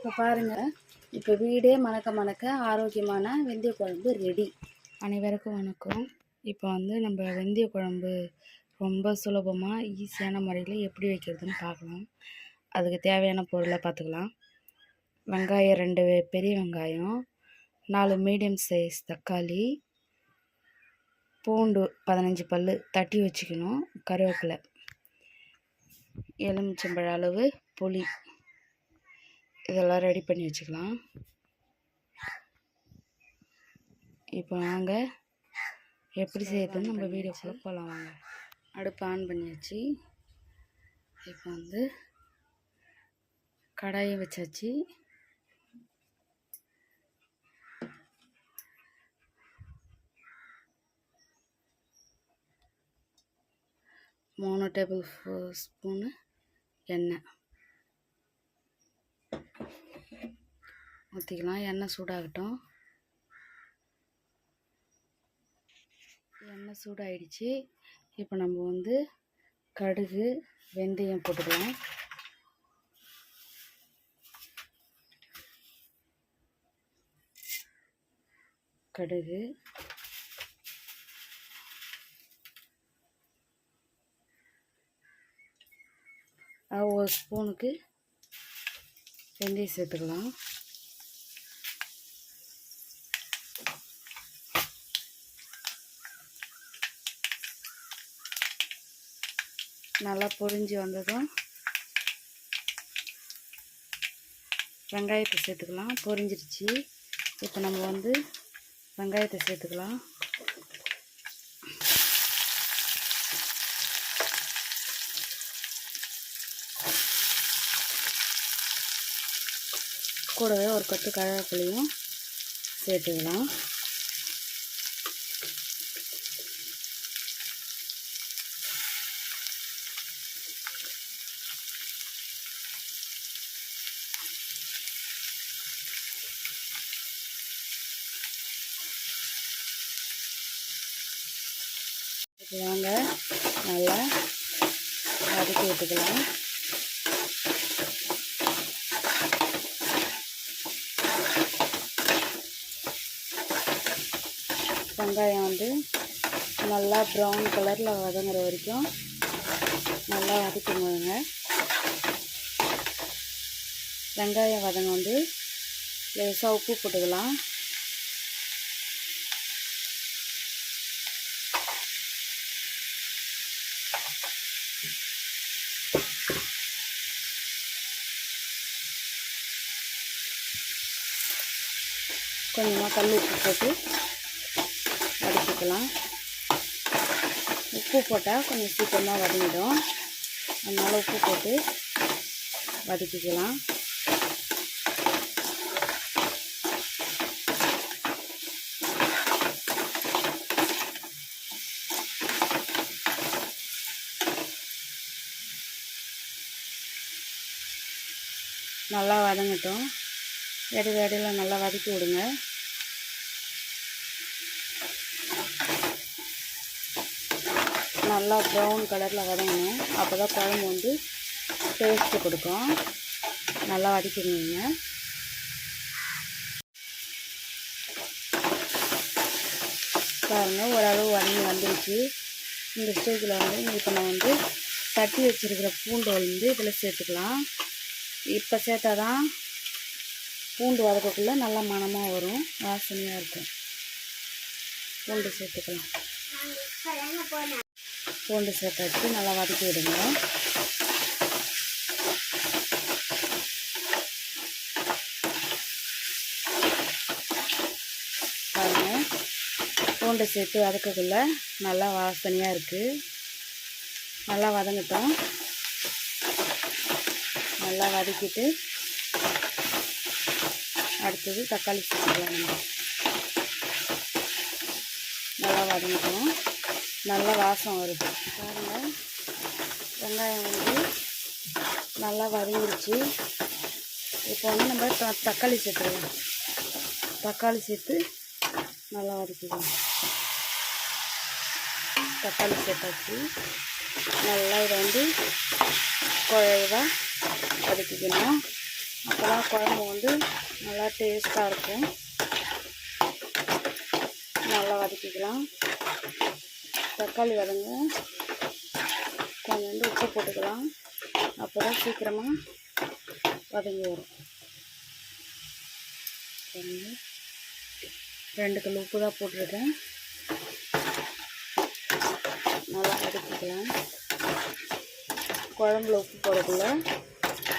இப்போ பாருங்கள், இப்போ வீடே மணக்க மணக்க ஆரோக்கியமான வெந்தய குழம்பு ரெடி. அனைவருக்கும் வணக்கம். இப்போ நம்ம வெந்தய குழம்பு ரொம்ப சுலபமாக ஈஸியான முறையில் எப்படி வைக்கிறதுன்னு பார்க்கலாம். அதுக்கு தேவையான பொருளை பார்த்துக்கலாம். வெங்காயம் 2 பெரிய வெங்காயம், 4 மீடியம் சைஸ் தக்காளி, பூண்டு 15 பல் தட்டி வச்சுக்கணும், கருவேப்பிலை, எலுமிச்சம்பழ அளவு புளி, இதெல்லாம் ரெடி பண்ணி வச்சுக்கலாம். இப்போ வாங்க எப்படி செய்யறதுன்னு நம்ம வீடியோக்குள்ளே போகலாம். வாங்க, அடுப்பு ஆன் பண்ணியாச்சு. இப்போ கடாயை வச்சாச்சு. மூணு டேபிள் ஸ்பூனு எண்ணெய் ஊற்றிக்கலாம். எண்ணெய் சூடாகட்டும். எண்ணெய் சூடாகிடுச்சு. இப்போ நம்ம கடுகு வெந்தயம் போட்டுக்கலாம். கடுகு, ஒரு ஸ்பூனுக்கு வெந்தயம் சேர்த்துக்கலாம். நல்லா பொரிஞ்சு வந்ததும் வெங்காயத்தை சேர்த்துக்கலாம். பொரிஞ்சிருச்சு. இப்போ நம்ம வெங்காயத்தை சேர்த்துக்கலாம். கூடவே ஒரு கொத்து கருவேப்பிலையும் சேர்த்துக்கலாம். வாங்க, நல்லா வதக்கி விட்டுக்கலாம். வெங்காயம் நல்லா ப்ரௌன் கலரில் வதங்குற வரைக்கும் நல்லா வதக்கிடுங்க. வெங்காயம் வதங்க லேசாக உப்பு போட்டுக்கலாம். கொஞ்சமாக கல் உப்பு போட்டு வதக்கிக்கலாம். உப்பு போட்டால் கொஞ்சம் சீக்கிரமாக வதங்கிடும், அதனால் உப்பு போட்டு வதக்கிக்கலாம். நல்லா வதங்கட்டும். இடையில நல்லா வதக்கி விடுங்க. நல்லா ப்ரௌன் கலரில் வதங்கணும். அப்போ தான் குழம்பு டேஸ்ட்டு கொடுக்கும். நல்லா வதக்கிடுங்க. பாருங்கள், ஓரளவு வதங்கி வந்துருச்சு. இந்த ஸ்டேஜில் இப்போ நான் தட்டி வச்சுருக்கிற பூண்டு இதில் சேர்த்துக்கலாம். இப்போ சேர்த்தா தான் பூண்டு வதக்கக்குள்ளே நல்லா மணமாக வரும், வாசனையாக இருக்கும். பூண்டு சேர்த்துக்கலாம். பூண்டு சேர்த்தாச்சு. நல்லா வதக்கி விடுங்க. பாருங்கள், பூண்டு சேர்த்து வதக்கக்குள்ளே நல்லா வாசனையாக இருக்குது. நல்லா வதங்கட்டும். நல்லா வதக்கிட்டு அடுத்தது தக்காளி சேர்த்துக்கலாம். நல்லா வதங்கட்டும். நல்லா வாசம் வருது. பாருங்கள், வெங்காயம் நல்லா வதங்கிருச்சு. இப்போ நம்ம தக்காளி சேர்த்துக்கலாம். தக்காளி சேர்த்து நல்லா வதக்கிக்கலாம். தக்காளி சேர்த்தாச்சு. நல்லா இதை குழைவாக வதக்கிக்கணும். அப்போ தான் குழம்பு வந்து நல்லா டேஸ்ட்டாக இருக்கும். நல்லா வதக்கிக்கலாம். தக்காளி வதங்க கொஞ்சோண்டு உப்பு போட்டுக்கலாம். அப்போ தான் சீக்கிரமாக வதங்கி வரும். 2 கல் உப்பு தான் போட்டிருக்கேன். நல்லா வதக்கிக்கலாம். குழம்புல உப்பு போடக்குள்ள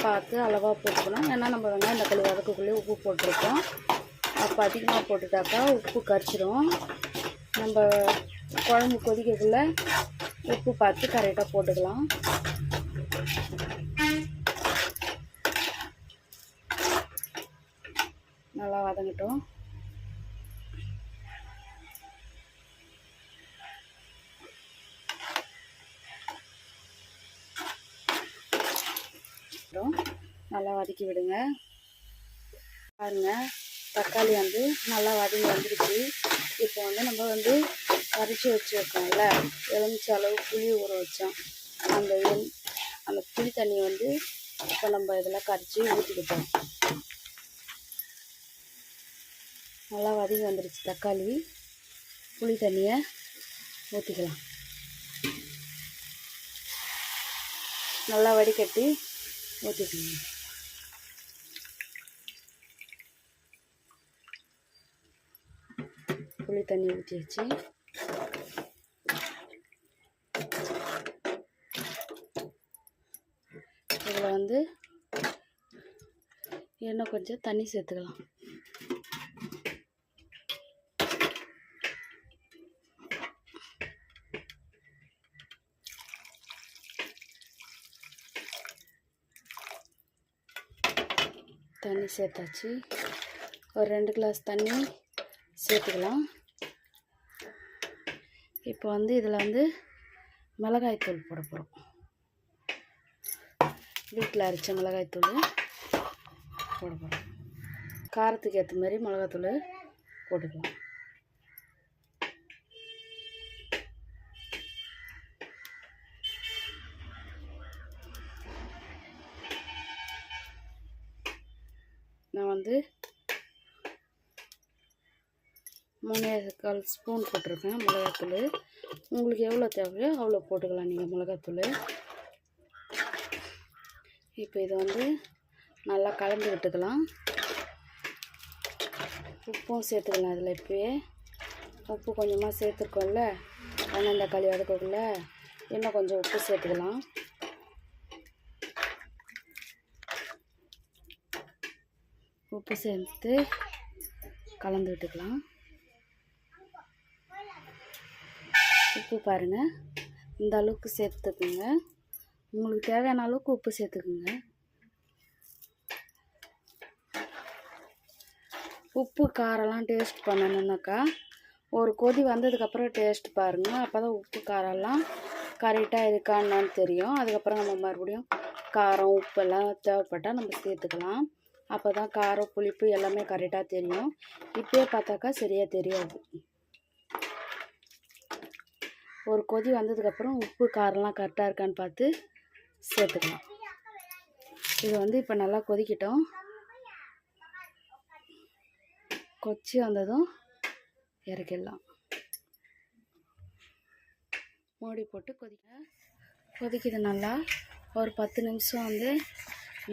பார்த்து அளவாக போட்டுக்கணும். ஏன்னா நம்ம வெங்காயம் தக்காளி வதக்கக்குள்ளே உப்பு போட்டிருக்கோம். அப்போ அதிகமாக போட்டுட்டாக்கா உப்பு கரைச்சிடும். நம்ம குழம்பு கொதிக்கக்குள்ளே உப்பு பார்த்து கரெக்டாக போட்டுக்கலாம். நல்லா வதங்கட்டும். நல்லா வதக்கி விடுங்க. பாருங்கள், தக்காளி வந்து நல்லா வதங்கி வந்துருச்சு. இப்போ வந்து நம்ம வந்து கரைச்சி வச்சுருக்கோம்ல, எலுமிச்சை அளவு புளி ஊற வச்சோம். அந்த புளி தண்ணி வந்து இப்போ நம்ம இதில் கரைச்சி ஊற்றிக்கிட்டோம். நல்லா வதங்கி வந்துருச்சு. தக்காளி புளி தண்ணியை ஊற்றிக்கலாம். நல்லா வடிகட்டி ஊற்றிக்கணும். புளி தண்ணி ஊற்றி வச்சு இதில் வந்து இன்னும் கொஞ்சம் தண்ணி சேர்த்துக்கலாம். தண்ணி சேர்த்தாச்சு. ஒரு 2 கிளாஸ் தண்ணி சேர்த்துக்கலாம். இப்போ வந்து இதில் வந்து மிளகாய்த்தூள் போட போகிறோம். வீட்டில் அரைச்ச மிளகாய்த்தூள் போட போகிறோம். காரத்துக்கு ஏற்ற மாதிரி மிளகாத்தூள் போட்டுக்கலாம். நான் வந்து 3/4 ஸ்பூன் போட்டிருக்கேன் மிளகாத்தூள். உங்களுக்கு எவ்வளோ தேவையோ அவ்வளோ போட்டுக்கலாம் நீங்கள் மிளகாத்தூள். இப்போ இதை வந்து நல்லா கலந்து விட்டுக்கலாம். உப்பும் சேர்த்துக்கலாம். இதில் இப்போயே உப்பு கொஞ்சமாக சேர்த்துருக்கோம்ல, வெங்காயம் தக்காளி வதக்கக்குள்ள இன்னும் கொஞ்சம் உப்பு சேர்த்துக்கலாம். உப்பு சேர்த்து கலந்து விட்டுக்கலாம். உப்பு பாருங்கள், இந்த அளவுக்கு சேர்த்துக்குங்க. உங்களுக்கு தேவையான அளவுக்கு உப்பு சேர்த்துக்குங்க. உப்பு காரெல்லாம் டேஸ்ட் பண்ணணுன்னாக்கா ஒரு கொதி வந்ததுக்கப்புறம் டேஸ்ட் பாருங்கள். அப்போ தான் உப்பு காரெல்லாம் கரெக்டாக இருக்கான்னு தெரியும். அதுக்கப்புறம் நம்ம மறுபடியும் காரம் உப்பெல்லாம் தேவைப்பட்டால் நம்ம சேர்த்துக்கலாம். அப்போ தான் காரம் புளிப்பு எல்லாமே கரெக்டாக தெரியும். இப்போயே பார்த்தாக்கா சரியாக தெரியாது. ஒரு கொதி வந்ததுக்கப்புறம் உப்பு காரெல்லாம் கரெக்டாக இருக்கான்னு பார்த்து சேர்த்துக்கலாம். இது வந்து இப்போ நல்லா கொதிக்கிட்டோம். கொச்சி வந்ததும் இறக்கிடலாம். மூடி போட்டு கொதிக்குது நல்லா. ஒரு 10 நிமிஷம் வந்து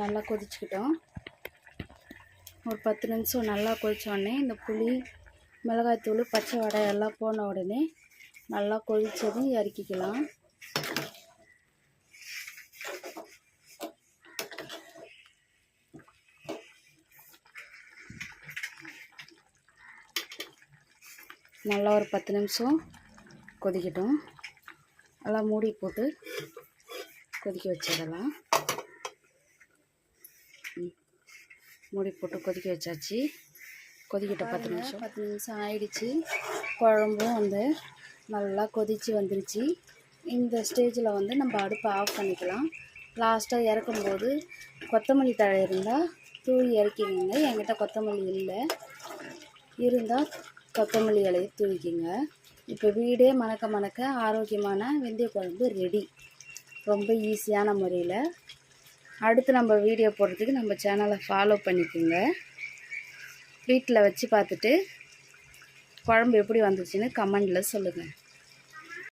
நல்லா கொதிச்சுக்கிட்டோம். ஒரு 10 நிமிஷம் நல்லா கொதித்தோடனே இந்த புளி மிளகாய்த்தூள் பச்சை வடை எல்லாம் போன உடனே நல்லா கொதித்ததும் இறக்கிக்கலாம். நல்லா ஒரு 10 நிமிஷம் கொதிக்கட்டும். நல்லா மூடி போட்டு கொதிக்க வச்சிடலாம். மூடி போட்டு கொதிக்க வச்சாச்சு. கொதிக்கிட்ட 10 நிமிஷம் ஆயிடுச்சு. குழம்பும் வந்து நல்லா கொதித்து வந்துருச்சு. இந்த ஸ்டேஜில் வந்து நம்ம அடுப்பை ஆஃப் பண்ணிக்கலாம். லாஸ்ட்டாக இறக்கும்போது கொத்தமல்லி தழை இருந்தால் தூவி இறக்கிங்க. என்கிட்ட கொத்தமல்லி இல்லை, இருந்தால் கொத்தமல்லி இலையை தூவிக்கிங்க. இப்போ வீடே மணக்க ஆரோக்கியமான வெந்தய குழம்பு ரெடி. ரொம்ப ஈஸியான முறையில் அடுத்து நம்ம வீடியோ போடுறதுக்கு நம்ம சேனலை ஃபாலோ பண்ணிக்கோங்க. வீட்டில் வச்சு பார்த்துட்டு குழம்பு எப்படி வந்துச்சுன்னு கமெண்டில் சொல்லுங்கள்.